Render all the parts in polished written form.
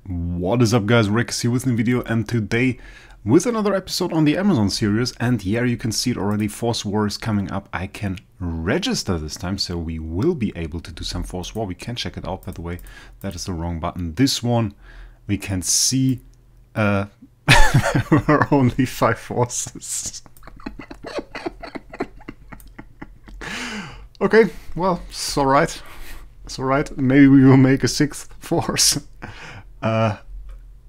What is up, guys? Wraec here with a new video, and today with another episode on the Amazon series. And here you can see it already, Force War is coming up. I can register this time, so we will be able to do some Force War. We can check it out, by the way. That is the wrong button. This one, we can see there are only 5 forces. Okay, well, it's alright. It's alright. Maybe we will make a 6th force.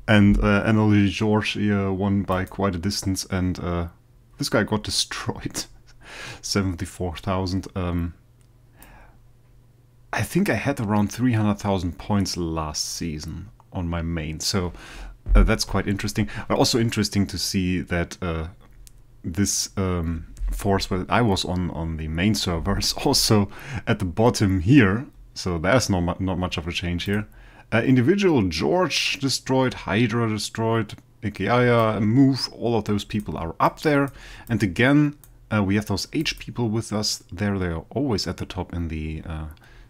Analogy George won by quite a distance, and this guy got destroyed. 74,000. I think I had around 300,000 points last season on my main, so that's quite interesting. Also interesting to see that this force that I was on the main server is also at the bottom here, so there's not much of a change here. Individual George destroyed, Hydra destroyed, Ikea, Move, all of those people are up there. And again, we have those H people with us there. They are always at the top in the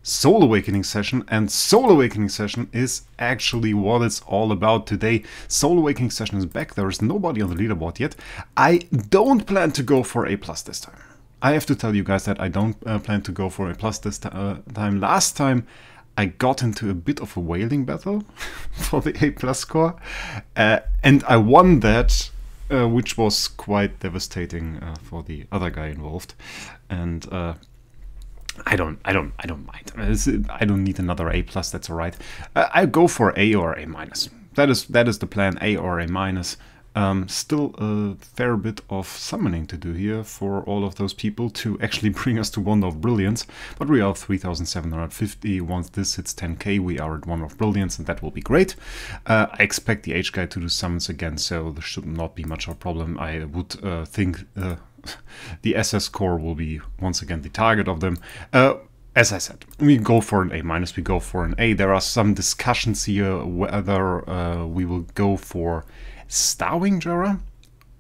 Soul Awakening session. And Soul Awakening session is actually what it's all about today. Soul Awakening session is back. There is nobody on the leaderboard yet. I don't plan to go for A+ this time. I have to tell you guys that I don't plan to go for A+ this time. Last time, I got into a bit of a whaling battle for the A+ score, and I won that, which was quite devastating for the other guy involved. And I don't mind. I don't need another A+. That's all right. I go for A or A-. That is the plan. A or A-. Still a fair bit of summoning to do here for all of those people to actually bring us to Wonder of Brilliance. But we are 3,750. Once this hits 10k, we are at Wonder of Brilliance, and that will be great. I expect the H guy to do summons again, so there should not be much of a problem. I would think the SS core will be once again the target of them. As I said, we go for an A-, we go for an A. There are some discussions here whether we will go for Starwing Jera,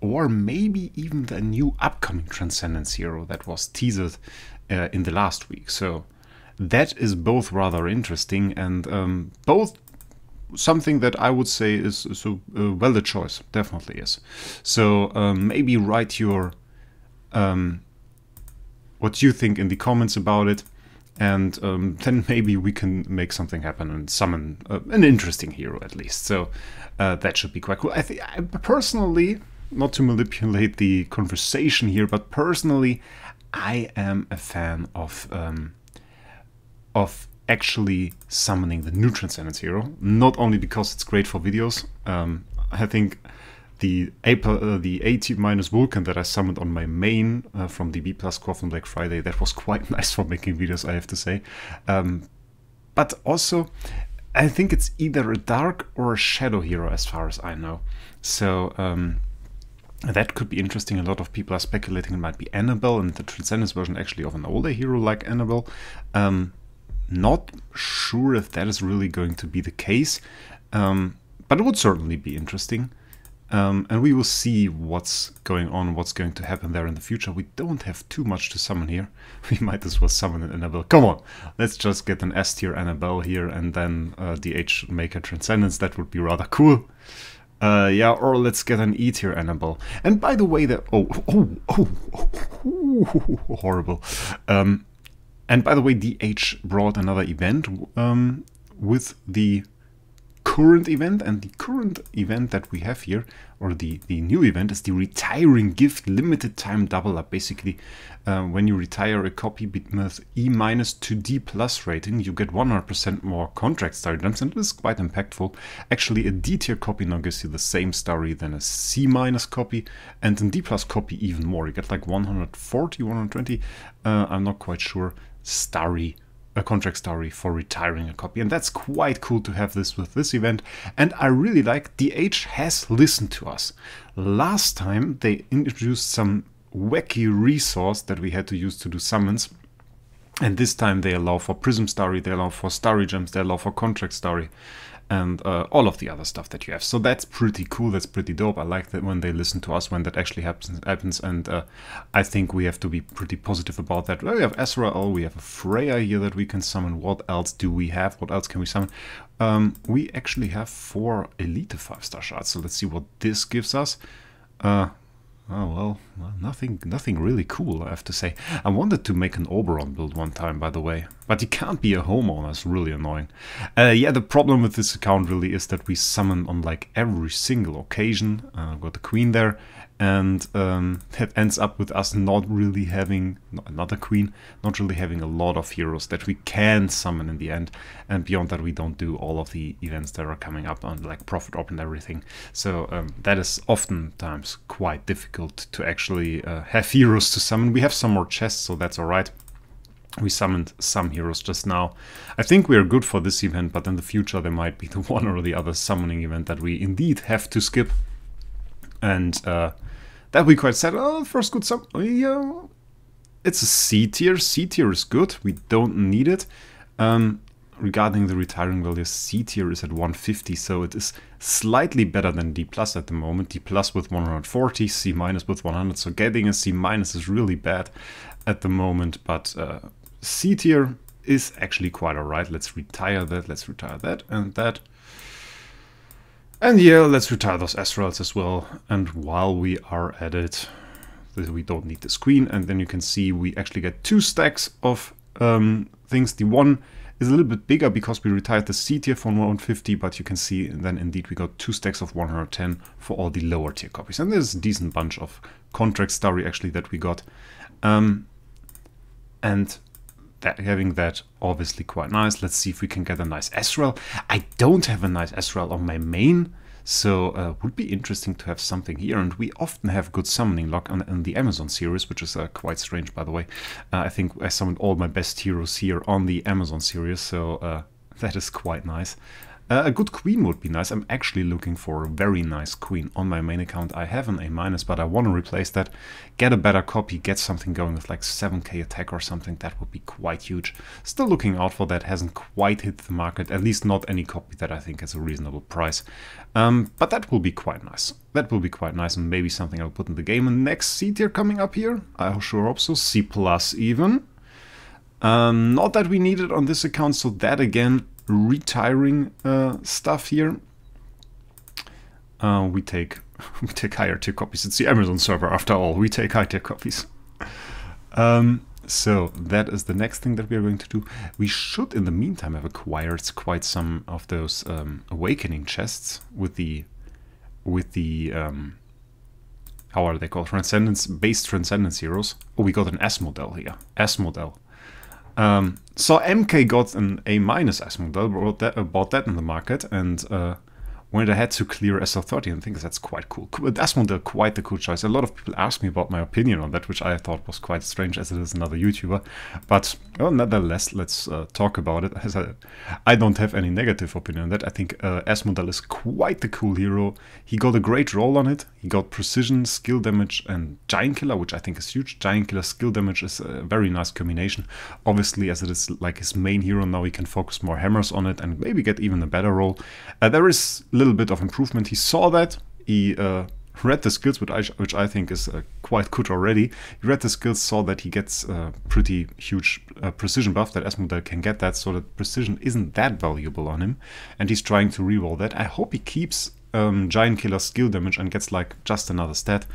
or maybe even the new upcoming Transcendence hero that was teased in the last week. So that is both rather interesting, and both something that I would say is a valid choice, definitely is. So maybe write your what you think in the comments about it, and then maybe we can make something happen and summon an interesting hero at least. So that should be quite cool. I think, personally, not to manipulate the conversation here, but personally, I am a fan of actually summoning the new Transcendence hero. Not only because it's great for videos. I think the A-, Vulcan that I summoned on my main from the B+ core from Black Friday, that was quite nice for making videos, I have to say. But also, I think it's either a dark or a shadow hero as far as I know. So that could be interesting. A lot of people are speculating it might be Annabelle, and the Transcendence version actually of an older hero like Annabelle. Not sure if that is really going to be the case, but it would certainly be interesting. And we will see what's going on, what's going to happen there in the future. We don't have too much to summon here. We might as well summon an Annabelle. Come on, let's just get an S-tier Annabelle here, and then the H-Maker Transcendence. That would be rather cool. Yeah, or let's get an E-tier Annabelle. And by the way, horrible. And by the way, DH brought another event with the current event, and the current event that we have here, or the new event, is the Retiring Gift Limited Time Double Up. Basically, when you retire a copy with E- to D+ rating, you get 100% more contract star gems, and it is quite impactful. Actually, a D tier copy now gives you the same starry than a C- copy, and a D+ copy even more. You get like 140, 120, I'm not quite sure, starry, a contract story for retiring a copy, and that's quite cool to have this with this event. And I really like DH has listened to us. Last time they introduced some wacky resource that we had to use to do summons, and this time they allow for Prism Starry, they allow for Starry Gems, they allow for Contract Starry. and all of the other stuff that you have. So that's pretty cool, that's pretty dope. I like that when they listen to us, when that actually happens, and I think we have to be pretty positive about that. Well, we have Ezreal, we have a Freya here that we can summon. What else do we have? What else can we summon? We actually have 4 Elite 5-star shards, so let's see what this gives us. Oh, well, nothing really cool, I have to say. I wanted to make an Oberon build one time, by the way. But you can't be a homeowner, it's really annoying. Yeah, the problem with this account really is that we summon on like every single occasion. Got the queen there, and that ends up with us not really having, another queen, not really having a lot of heroes that we can summon in the end. And beyond that, we don't do all of the events that are coming up on like Prophet Orb and everything. So that is oftentimes quite difficult to actually have heroes to summon. We have some more chests, so that's alright. We summoned some heroes just now. I think we are good for this event, but in the future there might be the one or the other summoning event that we indeed have to skip. And that we quite sad. Oh, first good summon. Yeah, it's a C tier. C tier is good. We don't need it. Regarding the retiring value, C tier is at 150, so it is slightly better than D plus at the moment. D plus with 140, C minus with 100. So getting a C minus is really bad at the moment, but C tier is actually quite alright. Let's retire that. Let's retire that and that. And yeah, let's retire those Ezreals as well. And while we are at it, we don't need the screen. And then you can see we actually get 2 stacks of things. The one is a little bit bigger because we retired the C tier for 150, but you can see then indeed we got 2 stacks of 110 for all the lower tier copies. And there's a decent bunch of contract story actually that we got. And having that obviously quite nice. Let's see if we can get a nice Ezreal. I don't have a nice Ezreal on my main, so would be interesting to have something here. And we often have good summoning luck on the Amazon series, which is quite strange, by the way. I think I summoned all my best heroes here on the Amazon series, so that is quite nice. A good queen would be nice. I'm actually looking for a very nice queen on my main account. I have an A-, but I want to replace that, get a better copy, get something going with like 7k attack or something. That would be quite huge. Still looking out for that. Hasn't quite hit the market, at least not any copy that I think is a reasonable price. But that will be quite nice. That will be quite nice, and maybe something I'll put in the game. And next C tier coming up here. I sure hope so. C plus even. Not that we need it on this account, so that again, retiring stuff here. We take higher tier copies. It's the Amazon server after all. We take high tier copies. So that is the next thing that we are going to do. We should in the meantime have acquired quite some of those awakening chests with the how are they called? Base transcendence heroes. Oh, we got an S model here. S model. So MK got an A- S model, bought that in the market, and went ahead to clear SL30, I think that's quite cool. S model, quite a cool choice. A lot of people ask me about my opinion on that, which I thought was quite strange, as it is another YouTuber. But well, nonetheless, let's talk about it. As I don't have any negative opinion on that. I think S model is quite a cool hero. He got a great roll on it. He got precision, skill damage, and giant killer, which I think is huge. Giant killer, skill damage is a very nice combination. Obviously, as it is like his main hero now, he can focus more hammers on it and maybe get even a better roll. There is a little bit of improvement. He saw that. He read the skills, which I think is quite good already. He read the skills, saw that he gets a pretty huge precision buff, that S-model can get that, so that precision isn't that valuable on him, and he's trying to reroll that. I hope he keeps giant killer skill damage and gets like just another stat.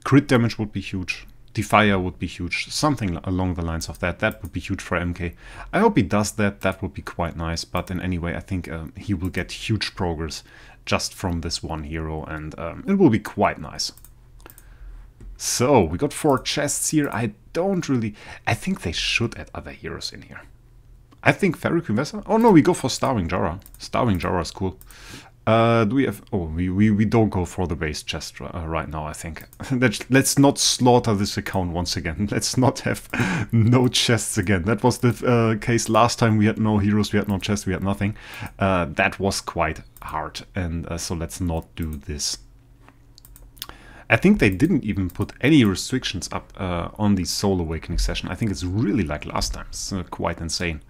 Crit damage would be huge. Defier would be huge. Something along the lines of that. That would be huge for MK. I hope he does that. That would be quite nice. But in any way, I think he will get huge progress just from this one hero, and it will be quite nice. So we got 4 chests here. I think they should add other heroes in here. I think Fairy Queen Vessel. Oh no, we go for Starving Jorah. Starving Jorah is cool. Do we have... Oh, we don't go for the base chest right now, I think. Let's not slaughter this account once again. Let's not have no chests again. That was the case last time. We had no heroes, we had no chests, we had nothing. That was quite hard, and so let's not do this. I think they didn't even put any restrictions up on the Soul Awakening session. I think it's really like last time. It's quite insane.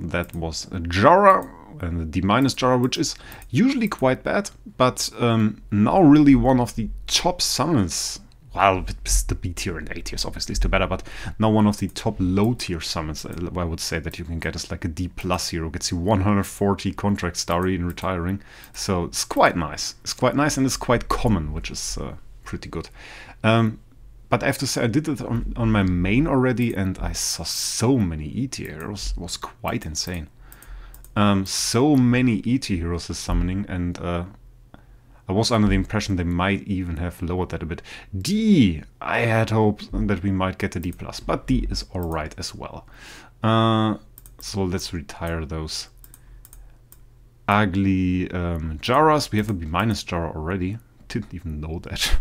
That was a Jara and a D- Jara, which is usually quite bad, but now really one of the top summons. Well, it's the B tier and A tiers obviously still better, but now one of the top low tier summons I would say that you can get is like a D plus hero, gets you 140 contract starry in retiring, so it's quite nice. It's quite nice and it's quite common, which is pretty good. But I have to say I did it on my main already and I saw so many E tier heroes, it was quite insane. So many E tier heroes is summoning, and I was under the impression they might even have lowered that a bit. D! I had hoped that we might get a D+, but D is alright as well. So let's retire those ugly Jaras. We have a B- Jara already. Didn't even know that.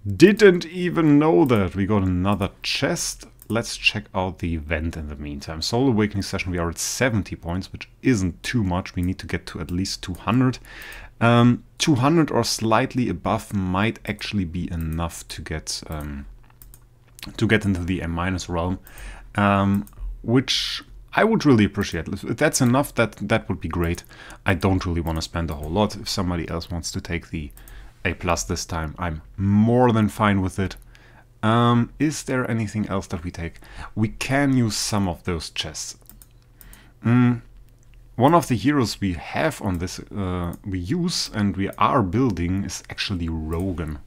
Didn't even know that. We got another chest. Let's check out the event in the meantime. Soul Awakening session, we are at 70 points, which isn't too much. We need to get to at least 200. 200 or slightly above might actually be enough to get into the M- realm, which I would really appreciate. If that's enough, that would be great. I don't really want to spend a whole lot. If somebody else wants to take the A+ this time, I'm more than fine with it. Is there anything else that we take? We can use some of those chests. One of the heroes we have on this, we use and we are building is actually Rogan.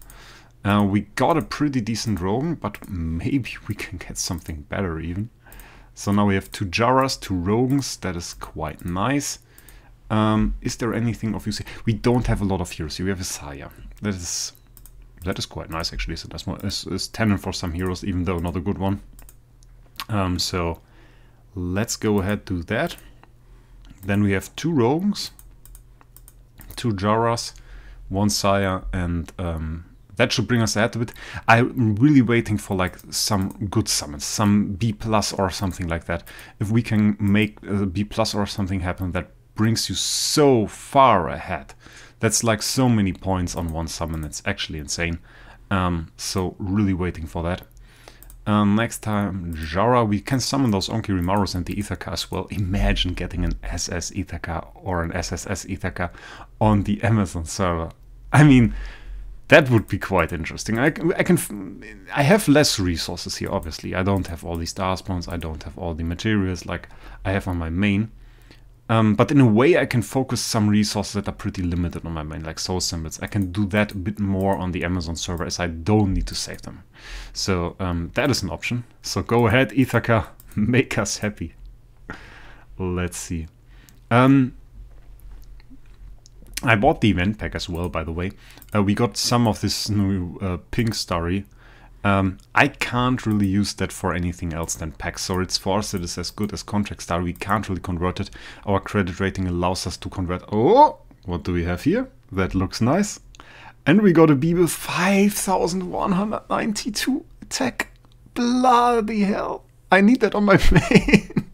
We got a pretty decent Rogan, but maybe we can get something better even. So now we have 2 Jaras, 2 Rogans, that is quite nice. Is there anything of use? We don't have a lot of heroes here, we have a Saya. That is quite nice actually, so that's 10 for some heroes, even though not a good one. So let's go ahead do that. Then we have 2 Rogues, 2 Jaras, 1 Saya, and that should bring us ahead a bit. I'm really waiting for like some good summons, some B+ or something like that. If we can make a B+ or something happen, that brings you so far ahead. That's like so many points on one summon, it's actually insane. So really waiting for that. Next time, Jara, we can summon those Onkirimarus and the Ithaca as well. Imagine getting an SS Ithaca or an SSS Ithaca on the Amazon server. I mean, that would be quite interesting. I have less resources here, obviously. I don't have all these star spawns, I don't have all the materials like I have on my main. But in a way I can focus some resources that are pretty limited on my main, like soul symbols. I can do that a bit more on the Amazon server as I don't need to save them. So that is an option. So go ahead, Ithaca, make us happy. Let's see. I bought the event pack as well, by the way. We got some of this new pink starry. I can't really use that for anything else than packs, so it's for us it is as good as contract star. We can't really convert it. Our credit rating allows us to convert. Oh, what do we have here? That looks nice. And we got a B with 5,192 attack. Bloody hell. I need that on my main.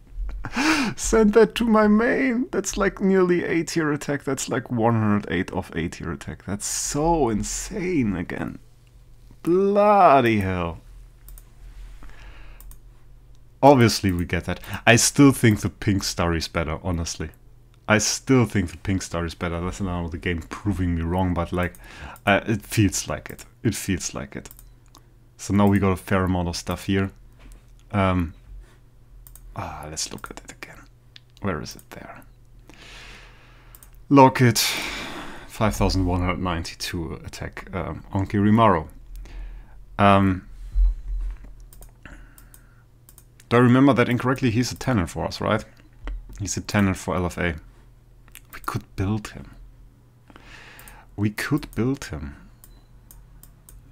Send that to my main. That's like nearly A tier attack. That's like 108 of A tier attack. That's so insane again. Bloody hell. Obviously we get that. I still think the pink star is better, honestly. I still think the pink star is better. That's now the game proving me wrong, but like, it feels like it. It feels like it. So now we got a fair amount of stuff here. Let's look at it again. Where is it there? Lock it. 5,192 attack Onkirimaru. Do I remember that incorrectly? He's a tenant for us, right? He's a tenant for LFA. We could build him. We could build him.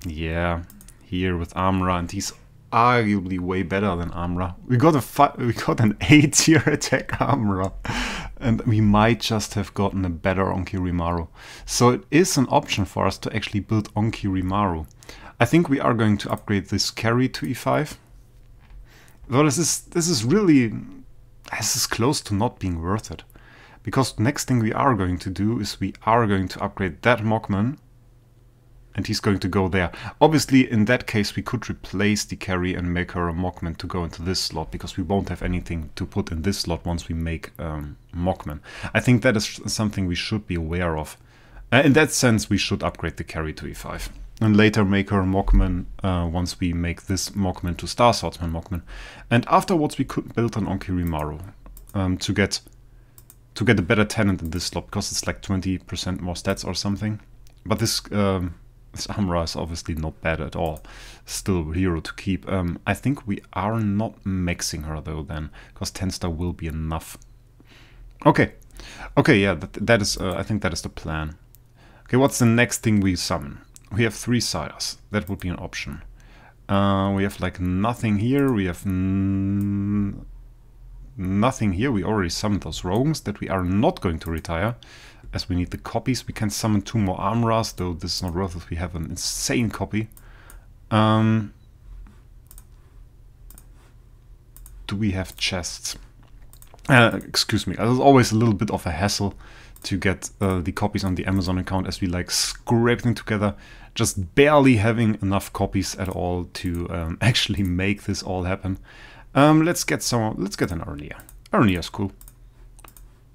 Yeah, here with Amra, and he's arguably way better than Amra. We got an 8-tier attack Amra, and we might just have gotten a better Onkirimaru. So it is an option for us to actually build Onkirimaru. I think we are going to upgrade this carry to E5. Well, this is really, this is close to not being worth it. Because the next thing we are going to do is we are going to upgrade that Mogman and he's going to go there. Obviously, in that case, we could replace the carry and make her a Mockman to go into this slot, because we won't have anything to put in this slot once we make Mockman. I think that is something we should be aware of. In that sense, we should upgrade the carry to E5. And later make her a Mockman once we make this Mockman to Star Swordsman Mockman. And afterwards, we could build an Onkirimaru to get a better tenant in this slot, because it's like 20% more stats or something. But this Amra is obviously not bad at all. Still a hero to keep. I think we are not maxing her though then, because 10-star will be enough. Okay, yeah, that is. I think that is the plan. Okay, what's the next thing we summon? We have 3 Sires. That would be an option. We have like nothing here. We have nothing here. We already summoned those Rogues that we are not going to retire, as we need the copies. We can summon 2 more Armras, though this is not worth it. We have an insane copy. Do we have chests? Excuse me. It was always a little bit of a hassle to get the copies on the Amazon account, as we like scraped them together, just barely having enough copies at all to actually make this all happen. Let's get an Aranea. Aranea is cool.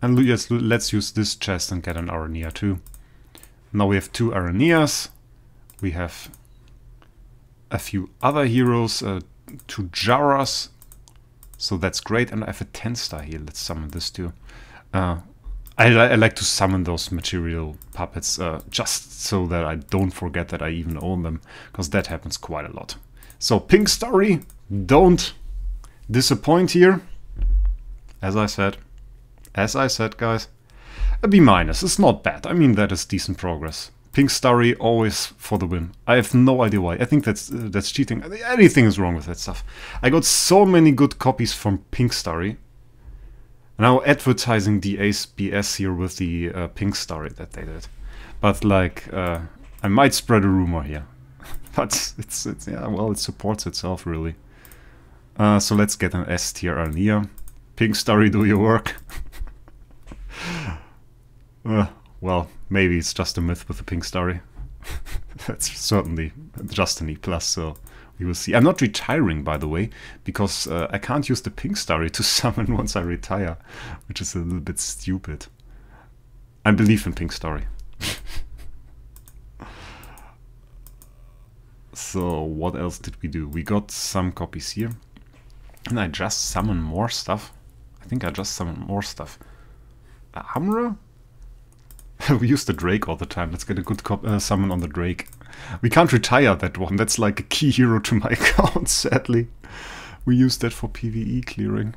And let's use this chest and get an Aranea too. Now we have 2 Araneas. We have a few other heroes, 2 Jaras. So that's great. And I have a 10-star here. Let's summon this too. I like to summon those material puppets just so that I don't forget that I even own them, because that happens quite a lot. So Pink Story, don't disappoint here. As I said, guys, a B-. It's not bad. I mean, that is decent progress. Pink Starry always for the win. I have no idea why. I think that's cheating. Anything is wrong with that stuff. I got so many good copies from Pink Starry. Now advertising the Ace BS here with the Pink Starry that they did. But like, I might spread a rumor here. But it's yeah, well, it supports itself really. So let's get an S tier Arnia. Pink Starry, do your work. Well, maybe it's just a myth with the Pink Starry. That's certainly just an E+, so we will see. I'm not retiring, by the way, because I can't use the Pink Starry to summon once I retire, which is a little bit stupid. I believe in Pink Starry. So what else did we do? We got some copies here. And I just summon more stuff. I think I just summoned more stuff. Amra? We use the Drake all the time. Let's get a good summon on the Drake. We can't retire that one. That's like a key hero to my account, sadly. We use that for PvE clearing.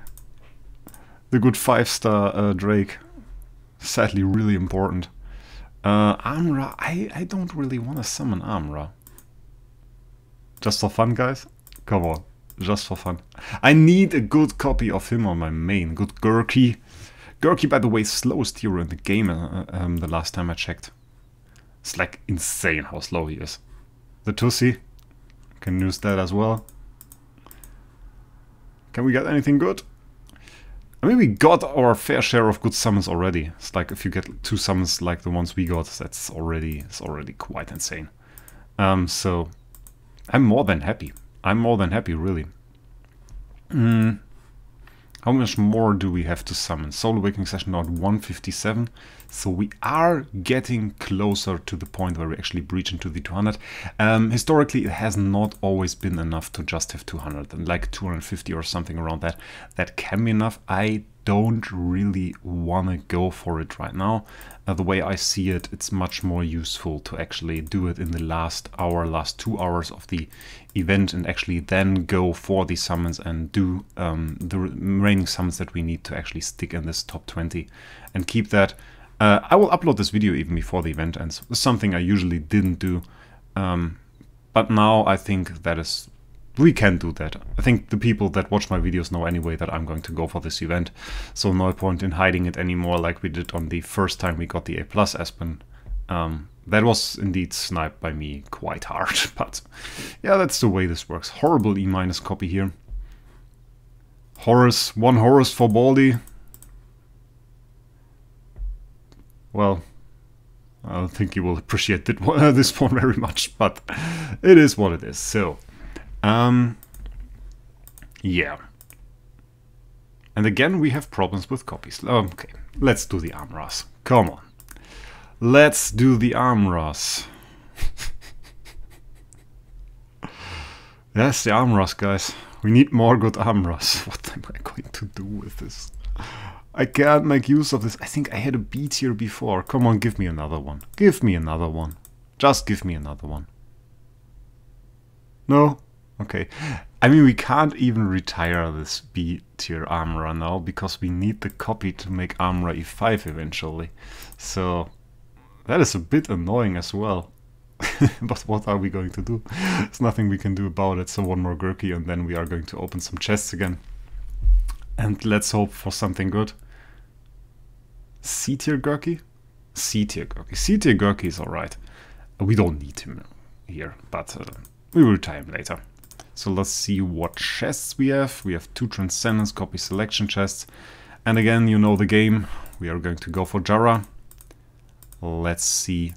The good 5-star Drake. Sadly, really important. Amra, I don't really want to summon Amra. Just for fun, guys? Come on. Just for fun. I need a good copy of him on my main. Good Gurky. Gurky, by the way, slowest hero in the game the last time I checked. It's like insane how slow he is. The Tussie. Can use that as well. Can we get anything good? I mean, we got our fair share of good summons already. It's like if you get 2 summons like the ones we got, it's already quite insane. So I'm more than happy. I'm more than happy, really. How much more do we have to summon? Soul Awakening Session now at 157. So we are getting closer to the point where we actually breach into the 200. Historically, it has not always been enough to just have 200. And like 250 or something around that. That can be enough. I don't really want to go for it right now. The way I see it, it's much more useful to actually do it in the last 2 hours of the event, and actually then go for the summons and do the remaining summons that we need to actually stick in this top 20 and keep that. I will upload this video even before the event ends. It's something I usually didn't do, but now I think that we can do that. I think the people that watch my videos know anyway that I'm going to go for this event, so no point in hiding it anymore like we did on the first time we got the A+ Aspen. That was indeed sniped by me quite hard, but yeah, that's the way this works. Horrible E- copy here. Horus, 1 Horus for Baldy. Well, don't think you will appreciate this one very much, but it is what it is. So, yeah. And again, we have problems with copies. Okay, let's do the Armras. Come on. Let's do the Armras. Yes, the Armras, guys. We need more good Armras. What am I going to do with this? I can't make use of this. I think I had a B tier before. Come on, give me another one. Give me another one. Just give me another one. No? Okay. I mean, we can't even retire this B tier Armorer now, because we need the copy to make Armorer E5 eventually. So that is a bit annoying as well. But what are we going to do? There's nothing we can do about it. So one more Gurky and then we are going to open some chests again. And let's hope for something good. C tier Gurky? C tier Gurky. C tier Gurky is alright. We don't need him here, but we will retire him later. So let's see what chests we have. We have 2 Transcendence Copy Selection chests. And again, you know the game. We are going to go for Jara. Let's see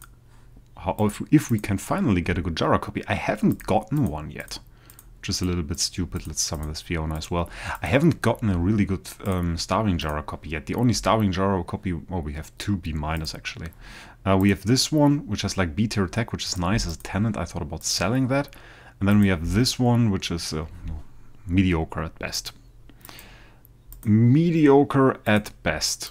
how, if we can finally get a good Jara copy. I haven't gotten one yet, which is a little bit stupid. Let's summon this Fiona as well. I haven't gotten a really good Starving Jara copy yet. The only Starving Jara copy, well, we have 2 B- actually. We have this one, which has like B tier attack, which is nice as a tenant. I thought about selling that. And then we have this one, which is mediocre at best. Mediocre at best.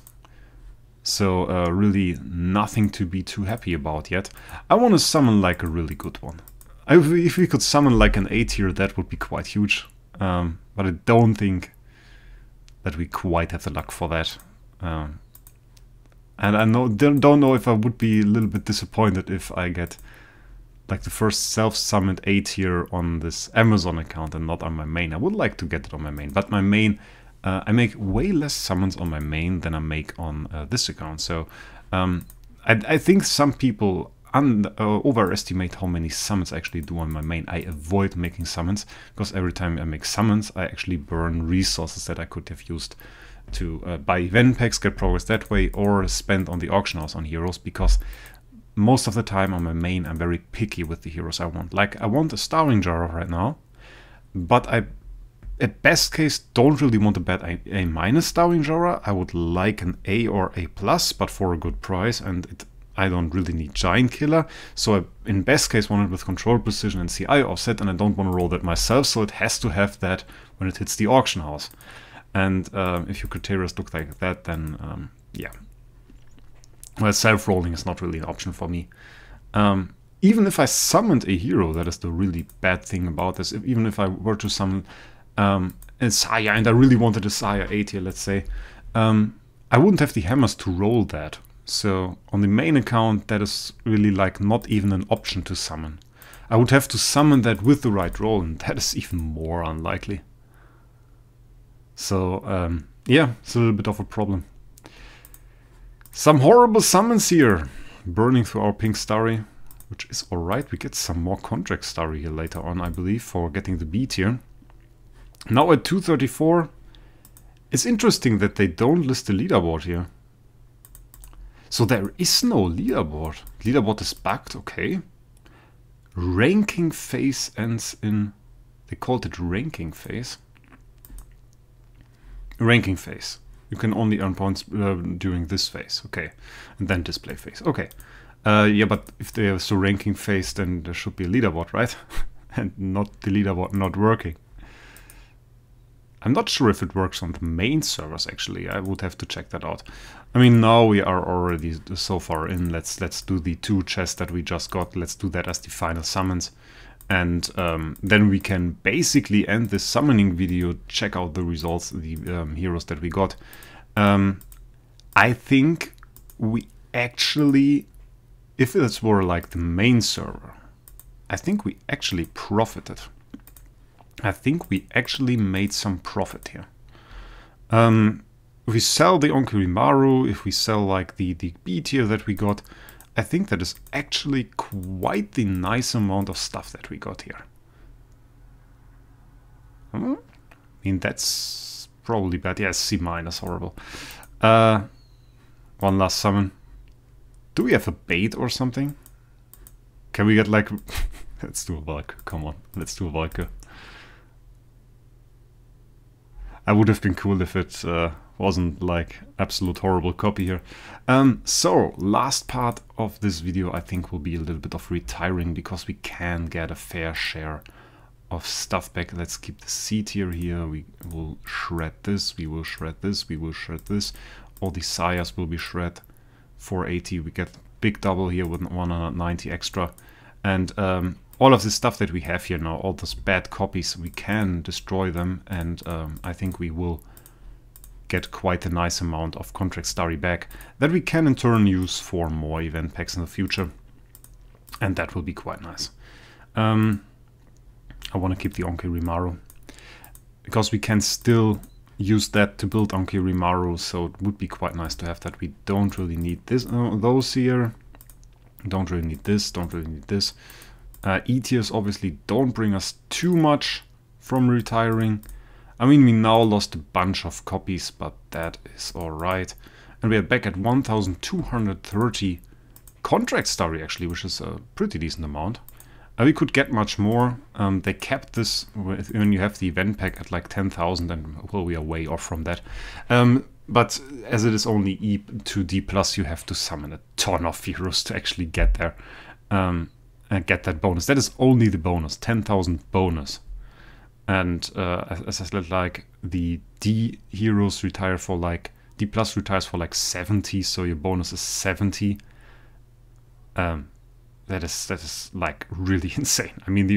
So really nothing to be too happy about yet. I want to summon like a really good one. If we could summon like an A tier, that would be quite huge. But I don't think that we quite have the luck for that. And I don't know if I would be a little bit disappointed if I get like the first self-summoned A tier on this Amazon account and not on my main. I would like to get it on my main, but my main, I make way less summons on my main than I make on this account. So I think some people overestimate how many summons I actually do on my main. I avoid making summons because every time I make summons, I actually burn resources that I could have used to buy event packs, get progress that way, or spend on the auction house on heroes, because most of the time on my main, I'm very picky with the heroes I want. Like, I want a Starving Jara right now, but I, at best case, don't really want a bad A- Starving Jara. I would like an A or A+, but for a good price, and I don't really need Giant Killer. So I, in best case, want it with Control Precision and CI offset, and I don't want to roll that myself, so it has to have that when it hits the auction house. And if your criteria look like that, then yeah. Well, self-rolling is not really an option for me. Even if I summoned a hero, that is the really bad thing about this. Even if I were to summon a Saya, and I really wanted a Saya A tier, let's say, I wouldn't have the hammers to roll that. So on the main account, that is really like not even an option to summon. I would have to summon that with the right roll, and that is even more unlikely. So yeah, it's a little bit of a problem. Some horrible summons here. Burning through our pink starry, which is alright. We get some more contract starry here later on, I believe, for getting the B tier. Now at 234, it's interesting that they don't list the leaderboard here. So there is no leaderboard. Leaderboard is bugged, okay. Ranking phase ends in... They called it ranking phase. Ranking phase. You can only earn points during this phase, okay. And then display phase, okay. Yeah, but if there's a ranking phase, then there should be a leaderboard, right? And not the leaderboard not working. I'm not sure if it works on the main servers, actually. I would have to check that out. I mean, now we are already so far in. Let's do the 2 chests that we just got. Let's do that as the final summons. And then we can basically end this summoning video, check out the results, the heroes that we got. I think we actually, if this were like the main server, I think we actually profited. I think we actually made some profit here. If we sell the Onkirimaru, if we sell like the B tier that we got, I think that is actually quite the nice amount of stuff that we got here. I mean, that's probably bad. Yeah, C-, horrible. One last summon. Do we have a bait or something? Can we get like... Let's do a Valk. Come on, let's do a Valk. I would have been cool if it wasn't like absolute horrible copy here. So, last part of this video I think will be a little bit of retiring, because we can get a fair share of stuff back. Let's keep the C tier here. We will shred this, we will shred this, we will shred this. All the sires will be shred. 480, we get big double here with 190 extra. And all of this stuff that we have here now, all those bad copies, we can destroy them, and I think we will get quite a nice amount of contract starry back that we can in turn use for more event packs in the future, and that will be quite nice. I want to keep the Onkirimaru because we can still use that to build Onkirimaru, so it would be quite nice to have that. We don't really need this, those here. Don't really need this, don't really need this. E tiers obviously don't bring us too much from retiring. I mean, we now lost a bunch of copies, but that is alright. And we are back at 1230 contract starry actually, which is a pretty decent amount. We could get much more. They kept this when you have the event pack at like 10,000, and well, we are way off from that. But as it is only E to D+, you have to summon a ton of heroes to actually get there and get that bonus. That is only the bonus, 10,000 bonus. And as I said, like the D heroes retire for like, D+ retires for like 70, so your bonus is 70. That is like really insane. I mean,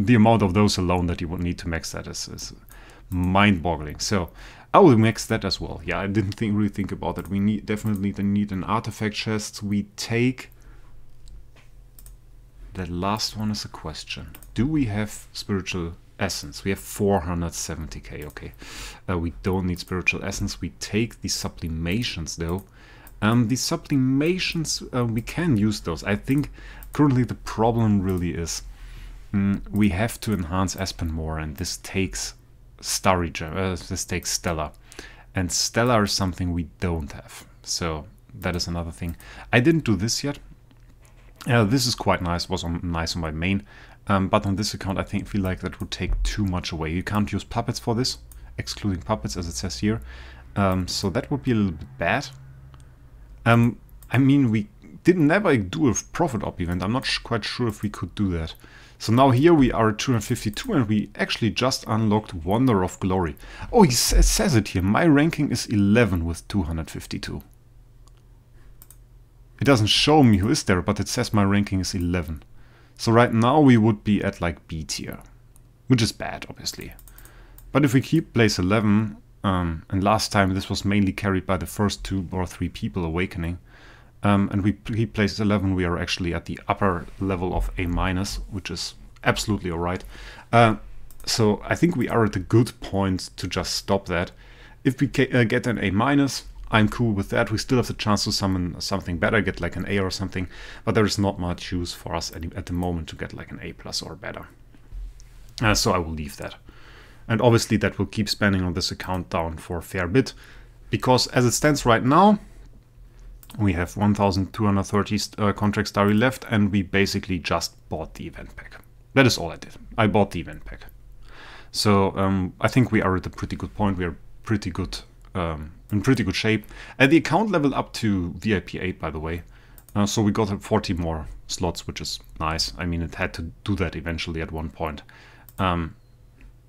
the amount of those alone that you would need to max that is mind-boggling. So I will max that as well. Yeah, I didn't really think about that. We definitely need an artifact chest. We take... That last one is a question. Do we have spiritual essence? We have 470k, okay. We don't need spiritual essence. We take the sublimations though. The sublimations, we can use those. I think currently the problem really is we have to enhance Aspen more, and this takes Starry Gem, this takes Stellar. And Stellar is something we don't have. So that is another thing. I didn't do this yet. This is quite nice, was nice on my main, but on this account I feel like that would take too much away. You can't use puppets for this, excluding puppets as it says here, so that would be a little bit bad. I mean, we never do a profit op event. I'm not quite sure if we could do that. So now here we are at 252, and we actually just unlocked Wonder of Glory. Oh, it says it here, my ranking is 11 with 252. It doesn't show me who is there, but it says my ranking is 11. So right now we would be at like B tier, which is bad, obviously. But if we keep place 11, and last time this was mainly carried by the first 2 or 3 people awakening, and we keep place 11, we are actually at the upper level of A-, which is absolutely alright. So I think we are at a good point to just stop that. If we get an A-, I'm cool with that. We still have the chance to summon something better, get like an A or something, but there is not much use for us at the moment to get like an A+ or better. So I will leave that. And obviously that will keep spending on this account down for a fair bit, because as it stands right now, we have 1230 contract starry left, and we basically just bought the event pack. That is all I did. I bought the event pack. So I think we are at a pretty good point. We are pretty good. In pretty good shape. The account level up to VIP 8, by the way. So we got 40 more slots, which is nice. I mean, it had to do that eventually at one point.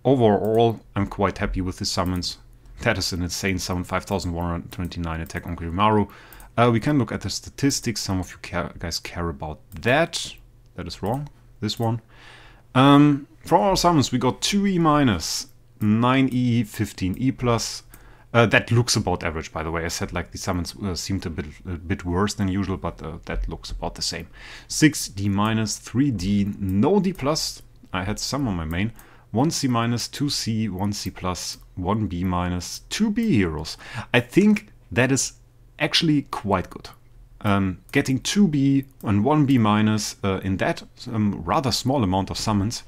Overall, I'm quite happy with the summons. That is an insane summon, 5129 attack on Onkirimaru. We can look at the statistics. Some of you guys care about that. That is wrong. This one. From our summons, we got 2E-, 9E, 15E+. That looks about average, by the way. I said like the summons seemed a bit worse than usual, but that looks about the same. 6D-, 3D, no D+. I had some on my main. 1C-, 2C, 1C+, 1B-, 2B heroes. I think that is actually quite good. Getting 2B and 1B- in that rather small amount of summons,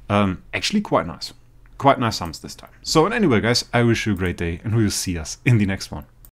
actually quite nice. Quite nice sums this time. So anyway guys, I wish you a great day, and we will see us in the next one.